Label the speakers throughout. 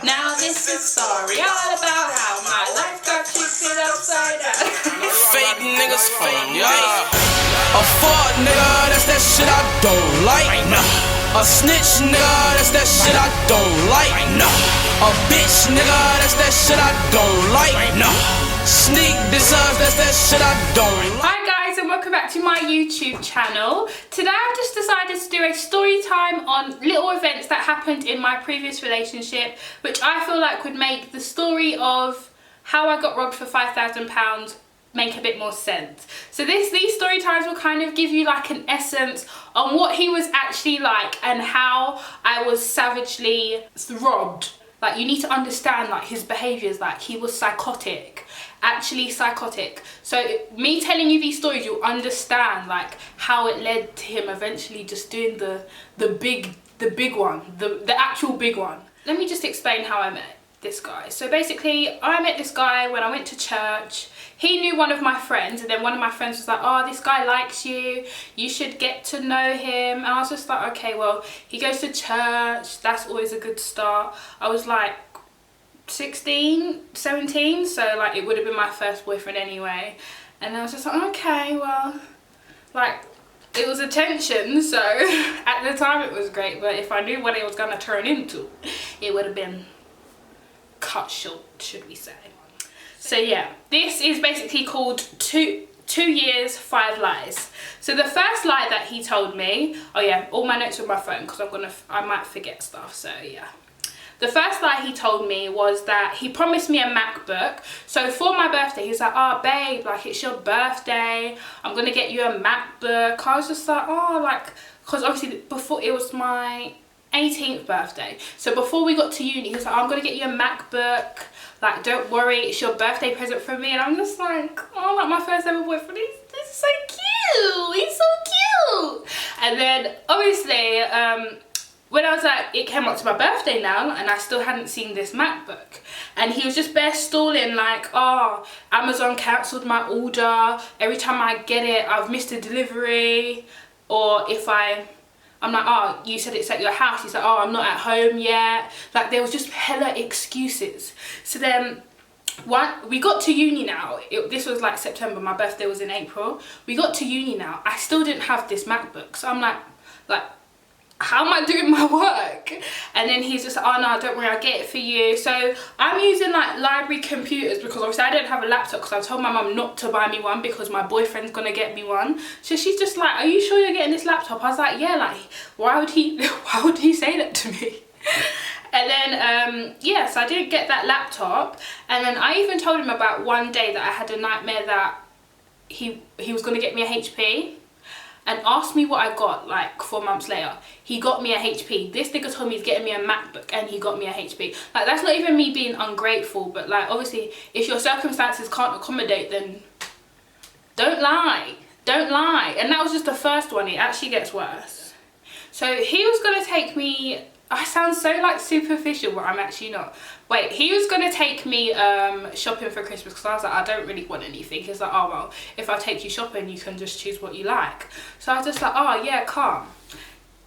Speaker 1: Now this is sorry, all about how my life got twisted upside down.
Speaker 2: Fake niggas, yeah. A fuck nigga, that's that shit I don't like. A snitch nigga, that's that shit I don't like. A bitch nigga, that's that shit I don't like. Sneak deserves, that's that shit I don't like.
Speaker 1: Hi guys, and welcome back to my YouTube channel. Today I've just decided to do a story time on little events that happened in my previous relationship, which I feel like would make the story of how I got robbed for £5,000 make a bit more sense. So these story times will kind of give you like an essence on what he was actually like and how I was savagely robbed. Like, you need to understand like his behaviours, like he was psychotic, actually psychotic. So me telling you these stories, you'll understand like how it led to him eventually just doing the big one, the actual big one. Let me just explain how I met this guy. So basically I met this guy when I went to church. He knew one of my friends, and then one of my friends was like, oh, this guy likes you, you should get to know him. And I was just like, okay, well, he goes to church, that's always a good start. I was like 16, 17, so like it would have been my first boyfriend anyway. And I was just like, okay, well, like it was attention, so at the time it was great, but if I knew what it was gonna turn into, it would have been cut short, should we say. So yeah, this is basically called two years, 5 lies. So the first lie that he told me, oh yeah, all my notes are on my phone because I might forget stuff, so yeah. The first lie he told me was that he promised me a MacBook. So for my birthday, he was like, oh babe, like it's your birthday, I'm gonna get you a MacBook. I was just like, oh, like, because obviously before it was my 18th birthday. So before we got to uni, he was like, I'm gonna get you a MacBook. Like, don't worry, it's your birthday present from me. And I'm just like, oh, like my first ever boyfriend, he's so cute. He's so cute. And then obviously, when I was like, it came up to my birthday now and I still hadn't seen this MacBook. And he was just bare stalling like, oh, Amazon cancelled my order. Every time I get it, I've missed a delivery. Or if I'm like, oh, you said it's at your house. He's like, oh, I'm not at home yet. Like, there was just hella excuses. So then we got to uni now. This was like September. My birthday was in April. We got to uni now. I still didn't have this MacBook. So I'm like, how am I doing my work? And then he's just like, oh no, don't worry, I'll get it for you. So I'm using like library computers because obviously I don't have a laptop because I told my mum not to buy me one because my boyfriend's gonna get me one. So she's just like, are you sure you're getting this laptop? I was like, yeah, like why would he say that to me? And then yeah, so I didn't get that laptop. And then I even told him about one day that I had a nightmare that he was gonna get me a HP. And asked me what I got like 4 months later. He got me a HP. This nigga told me he's getting me a MacBook and he got me a HP. Like, that's not even me being ungrateful, but like obviously if your circumstances can't accommodate, then don't lie. Don't lie. And that was just the first one. It actually gets worse. So he was gonna take me, I sound so like superficial, but I'm actually not. Wait, he was gonna take me shopping for Christmas because I was like, I don't really want anything. He's like, oh well, if I take you shopping, you can just choose what you like. So I was just like, oh yeah, calm.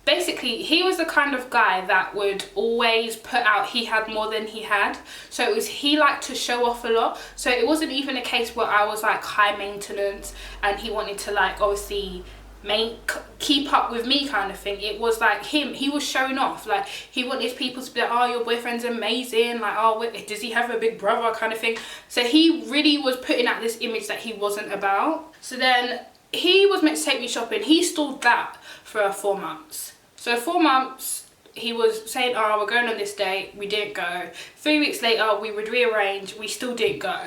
Speaker 1: Basically, he was the kind of guy that would always put out he had more than he had. So he liked to show off a lot. So it wasn't even a case where I was like high maintenance and he wanted to like obviously keep up with me kind of thing. It was like he was showing off. Like, he wanted people to be like, oh, your boyfriend's amazing, like, oh, does he have a big brother kind of thing. So he really was putting out this image that he wasn't about. So then he was meant to take me shopping. He stalled that for 4 months. So 4 months he was saying, oh, we're going on this date, we didn't go. 3 weeks later we would rearrange, we still didn't go.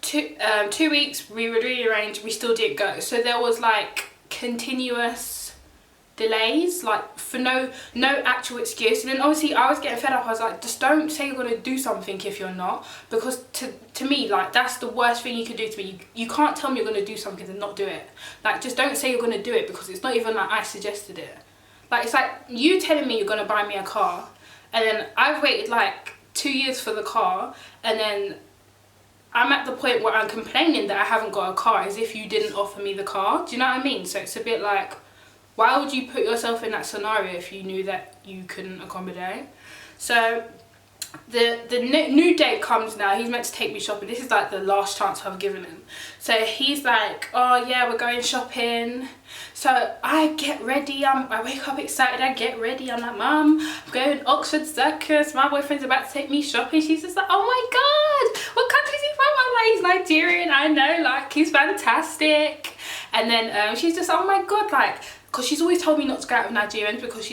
Speaker 1: 2 weeks we would rearrange, we still didn't go. So there was like continuous delays, like for no actual excuse. And then obviously I was getting fed up. I was like, just don't say you're gonna do something if you're not, because to me, like, that's the worst thing you could do to me. You can't tell me you're gonna do something and not do it. Like, just don't say you're gonna do it because it's not even like I suggested it. Like, it's like you telling me you're gonna buy me a car and then I've waited like 2 years for the car, and then I'm at the point where I'm complaining that I haven't got a car as if you didn't offer me the car. Do you know what I mean? So it's a bit like, why would you put yourself in that scenario if you knew that you couldn't accommodate? So the new date comes now. He's meant to take me shopping. This is like the last chance I've given him. So he's like, oh yeah, we're going shopping. So I get ready. I wake up excited. I get ready. I'm like, Mum, I'm going Oxford Circus. My boyfriend's about to take me shopping. She's just like, oh my god, what country is he from? I'm like, he's Nigerian. I know, like, he's fantastic. And then she's just, oh my god, like, because she's always told me not to go out with Nigerians because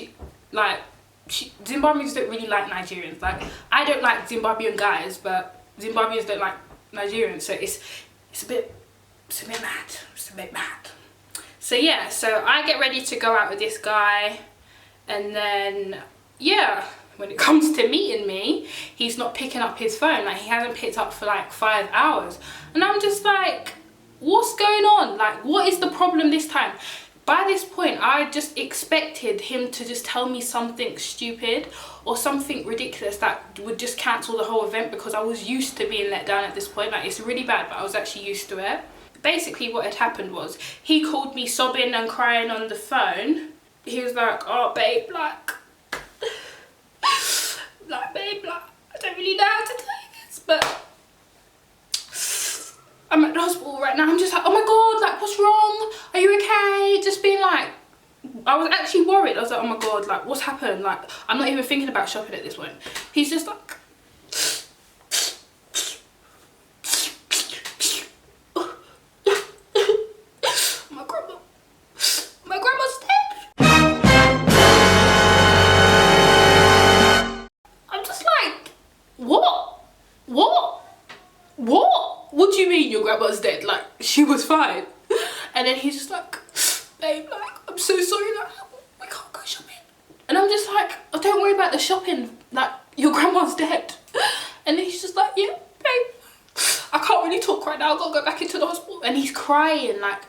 Speaker 1: Zimbabweans don't really like Nigerians. Like, I don't like Zimbabwean guys, but Zimbabweans don't like Nigerians. So it's a bit mad. So yeah, so I get ready to go out with this guy, and then yeah, when it comes to meeting me, he's not picking up his phone. Like, he hasn't picked up for like 5 hours, and I'm just like, what's going on? Like, what is the problem this time? By this point, I just expected him to just tell me something stupid or something ridiculous that would just cancel the whole event, because I was used to being let down at this point. Like, it's really bad, but I was actually used to it. Basically, what had happened was, he called me sobbing and crying on the phone. He was like, oh babe, like babe, like, I don't really know how to tell you this, but I'm at the hospital right now. I'm just like, oh my god, like, what's wrong? Are you okay? Just being like, I was actually worried. I was like, oh my god, like, what's happened? Like, I'm not even thinking about shopping at this point. He's just like, my grandma's dead. I'm just like, what do you mean your grandma's dead? Like, she was fine. And then he's just like, babe, like, I'm so sorry, like, we can't go shopping. And I'm just like, oh, don't worry about the shopping, like, your grandma's dead. And then he's just like, yeah, babe, I can't really talk right now, I've got to go back into the hospital. And he's crying. Like,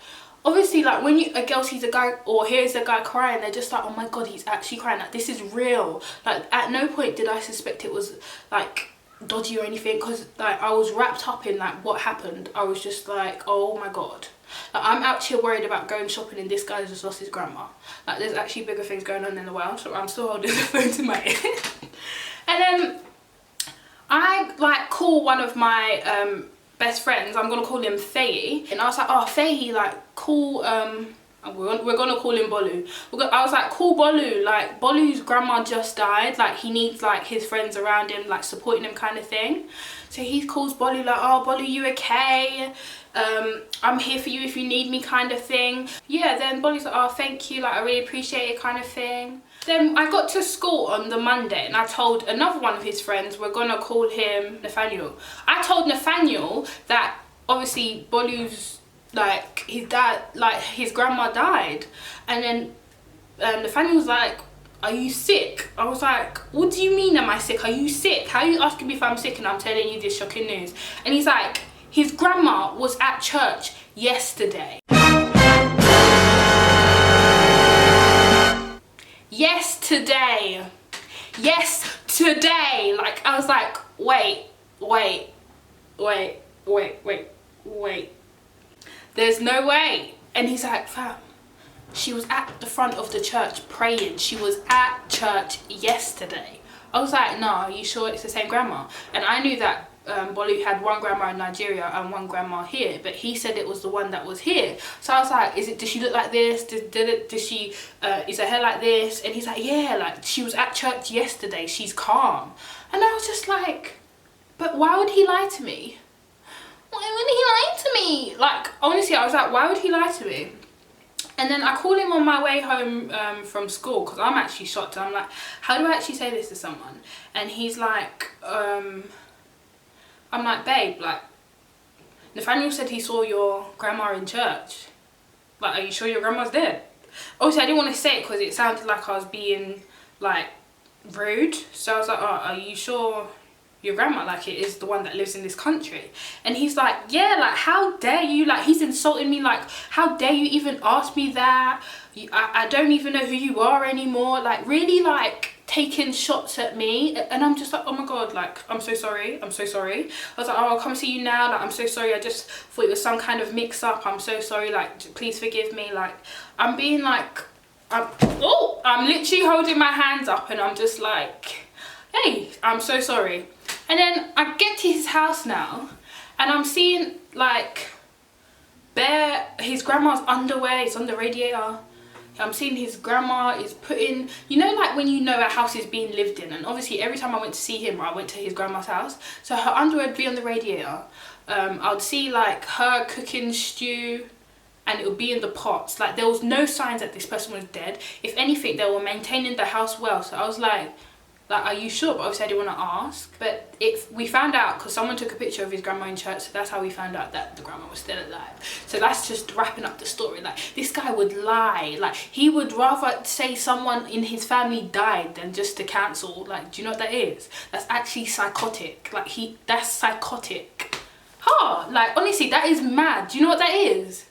Speaker 1: obviously, like, when a girl sees a guy or hears a guy crying, they're just like, oh my god, he's actually crying, like, this is real. Like, at no point did I suspect it was like dodgy or anything, because like, I was wrapped up in like what happened. I was just like, oh my god, like, I'm actually worried about going shopping and this guy's just lost his grandma. Like, there's actually bigger things going on in the world. So I'm still holding the phone to my ear. And then I like call one of my best friends. I'm gonna call him Faye, and I was like, oh Faye, like, call we're gonna call him Bolu. I was like, call Bolu, like, Bolu's grandma just died, like, he needs like his friends around him, like, supporting him kind of thing. So he calls Bolu, like, oh Bolu, you okay? I'm here for you if you need me, kind of thing. Yeah, then Bolu's like, oh thank you, like, I really appreciate it, kind of thing. Then I got to school on the Monday, and I told another one of his friends, we're gonna call him Nathaniel. I told Nathaniel that obviously Bolu's, like, his dad, like, his grandma died. And then Nathaniel was like, are you sick? I was like, what do you mean am I sick? Are you sick? How are you asking me if I'm sick and I'm telling you this shocking news? And he's like, his grandma was at church yesterday. Yesterday. Like, I was like, wait. There's no way. And he's like, fam, she was at the front of the church praying. She was at church yesterday. I was like, no, are you sure it's the same grandma? And I knew that Bolu had one grandma in Nigeria and one grandma here, but he said it was the one that was here. So I was like, does she look like this? Is her hair like this? And he's like, yeah, like, she was at church yesterday. She's calm. And I was just like, but why would he lie to me? Why would he lie to me? Like, honestly, I was like, why would he lie to me? And then I call him on my way home from school, because I'm actually shocked. I'm like, how do I actually say this to someone? And he's like, I'm like, babe, like, Nathaniel said he saw your grandma in church. Like, are you sure your grandma's dead? Obviously, I didn't want to say it because it sounded like I was being, like, rude. So I was like, oh, are you sure your grandma, like, it is the one that lives in this country? And he's like, yeah, like, how dare you, like, he's insulting me, like, how dare you even ask me that? I don't even know who you are anymore, like, really, like, taking shots at me. And I'm just like, oh my god, like, I'm so sorry. I was like, oh, I'll come see you now, like, I'm so sorry, I just thought it was some kind of mix up, I'm so sorry, like, please forgive me. Like, I'm being like, I'm literally holding my hands up, and I'm just like, hey, I'm so sorry. And then I get to his house now and I'm seeing like his grandma's underwear is on the radiator. I'm seeing his grandma is putting, you know, like when you know a house is being lived in, and obviously every time I went to see him I went to his grandma's house, so her underwear would be on the radiator. I would see like her cooking stew and it would be in the pots. Like there was no signs that this person was dead. If anything, they were maintaining the house well. So I was like, are you sure? But obviously I didn't want to ask. But we found out because someone took a picture of his grandma in church, so that's how we found out that the grandma was still alive. So that's just wrapping up the story. Like, this guy would lie. Like, he would rather say someone in his family died than just to cancel. Like, do you know what that is? That's actually psychotic. Like, that's psychotic. Like, honestly, that is mad. Do you know what that is?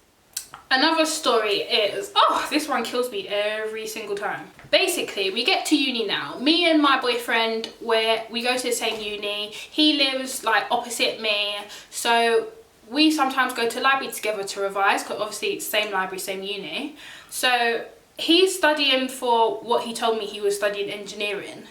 Speaker 1: Another story is, this one kills me every single time. Basically, we get to uni now. Me and my boyfriend, we go to the same uni. He lives like opposite me. So we sometimes go to library together to revise, because obviously it's same library, same uni. So he's studying for what he told me he was studying engineering.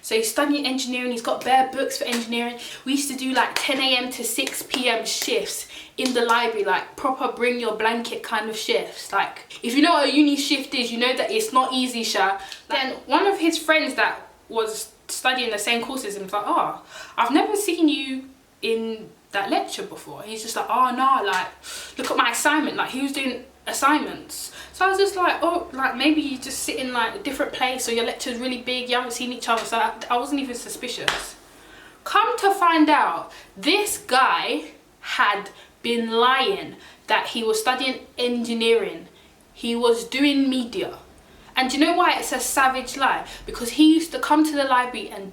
Speaker 1: So he's studying engineering, he's got bare books for engineering. We used to do like 10 AM to 6 PM shifts in the library, like proper bring your blanket kind of shifts. Like, if you know what a uni shift is, you know that it's not easy, Sha. Then one of his friends that was studying the same courses and was like, I've never seen you in that lecture before. He's just like, no, like, look at my assignment. Like, he was doing assignments. So I was just like, like maybe you just sit in like a different place, or your lecture's really big, you haven't seen each other. So I wasn't even suspicious. Come to find out, this guy had been lying that he was studying engineering. He was doing media. And do you know why it's a savage lie? Because he used to come to the library and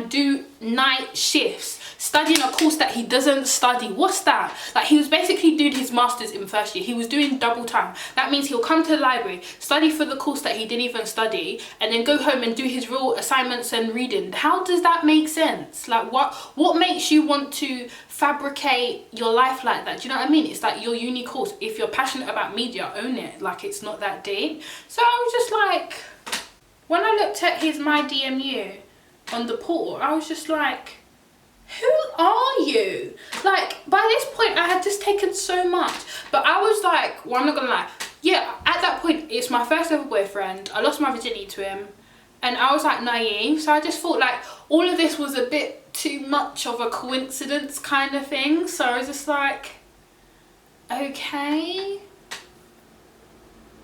Speaker 1: do night shifts, studying a course that he doesn't study. What's that? Like, he was basically doing his masters in first year. He was doing double time. That means he'll come to the library, study for the course that he didn't even study, and then go home and do his real assignments and reading. How does that make sense? Like, what makes you want to fabricate your life like that? Do you know what I mean? It's like your uni course. If you're passionate about media, own it. Like, it's not that deep. So I was just like, when I looked at his My DMU on the portal, I was just like, who are you? Like, by this point I had just taken so much. But I was like, well, I'm not gonna lie, yeah, at that point it's my first ever boyfriend. I lost my virginity to him, and I was like naive, so I just thought like all of this was a bit too much of a coincidence kind of thing. So I was just like, okay,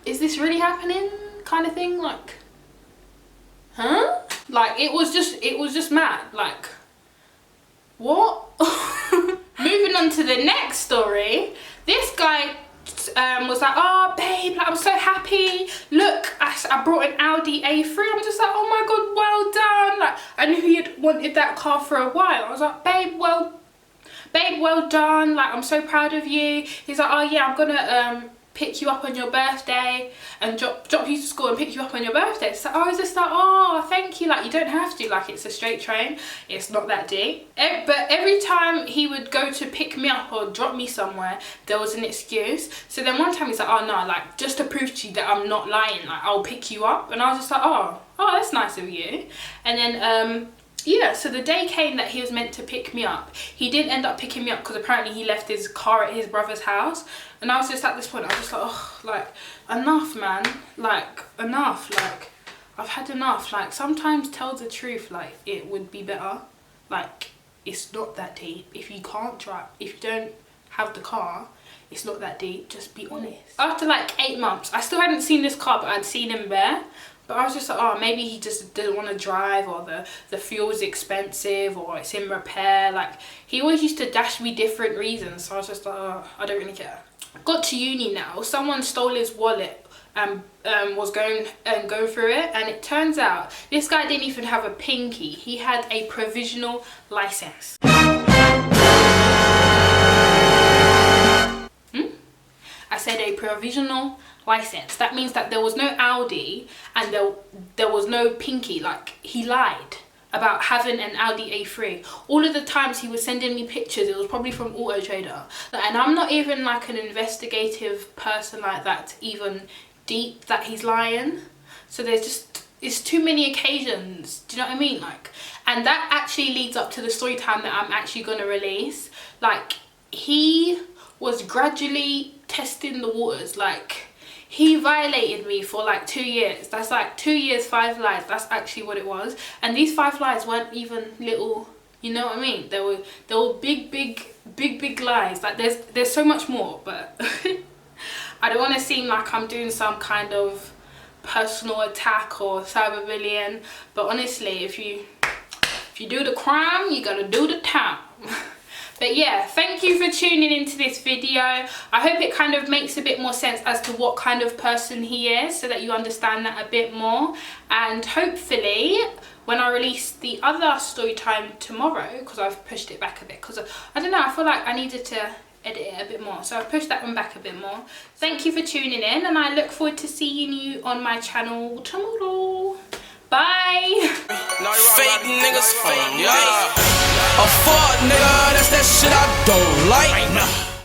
Speaker 1: is this really happening kind of thing? Like, huh? Like, it was just mad. Like, what? Moving on to the next story. This guy was like, babe, like, I'm so happy. Look, I brought an Audi A3. I'm just like, oh my god, well done. Like, I knew he had wanted that car for a while. I was like, babe, well done. Like, I'm so proud of you. He's like, oh yeah, I'm gonna pick you up on your birthday and drop you to school and pick you up on your birthday. So I was just like, oh, thank you. Like, you don't have to. Like, it's a straight train. It's not that deep. But every time he would go to pick me up or drop me somewhere, there was an excuse. So then one time he's like, oh no, like, just to prove to you that I'm not lying, like, I'll pick you up. And I was just like, oh, that's nice of you. And then yeah, so the day came that he was meant to pick me up. He didn't end up picking me up because apparently he left his car at his brother's house. And I was just, at this point, I was just like, oh, like, enough, man. Like, enough. Like, I've had enough. Like, sometimes tell the truth. Like, it would be better. Like, it's not that deep. If you can't drive, if you don't have the car, it's not that deep. Just be honest. After like 8 months, I still hadn't seen this car, but I'd seen him there. But I was just like, oh, maybe he just didn't want to drive, or the fuel is expensive, or it's in repair. Like, he always used to dash me different reasons. So I was just like, oh, I don't really care. Got to uni now. Someone stole his wallet and was going through it. And it turns out this guy didn't even have a pinky. He had a provisional license. I said a provisional license. That means that there was no Audi and there was no pinky. Like, he lied about having an Audi A3. All of the times he was sending me pictures, it was probably from Auto Trader. And I'm not even like an investigative person like that to even deep that he's lying. So it's too many occasions, do you know what I mean? Like, and that actually leads up to the story time that I'm actually going to release. Like, he was gradually testing the waters. Like, he violated me for like 2 years. That's like 2 years, 5 lies. That's actually what it was. And these 5 lies weren't even little, you know what I mean? They were big lies. Like, there's so much more, but I don't want to seem like I'm doing some kind of personal attack or cyberbullying, but honestly, if you do the crime, you gotta do the time. But yeah, thank you for tuning into this video. I hope it kind of makes a bit more sense as to what kind of person he is, so that you understand that a bit more. And hopefully when I release the other story time tomorrow, because I've pushed it back a bit, because I don't know, I feel like I needed to edit it a bit more, so I've pushed that one back a bit more. Thank you for tuning in, and I look forward to seeing you on my channel tomorrow. Bye.
Speaker 2: Fake niggas, yeah. A fuck nigga, that's that shit I don't like.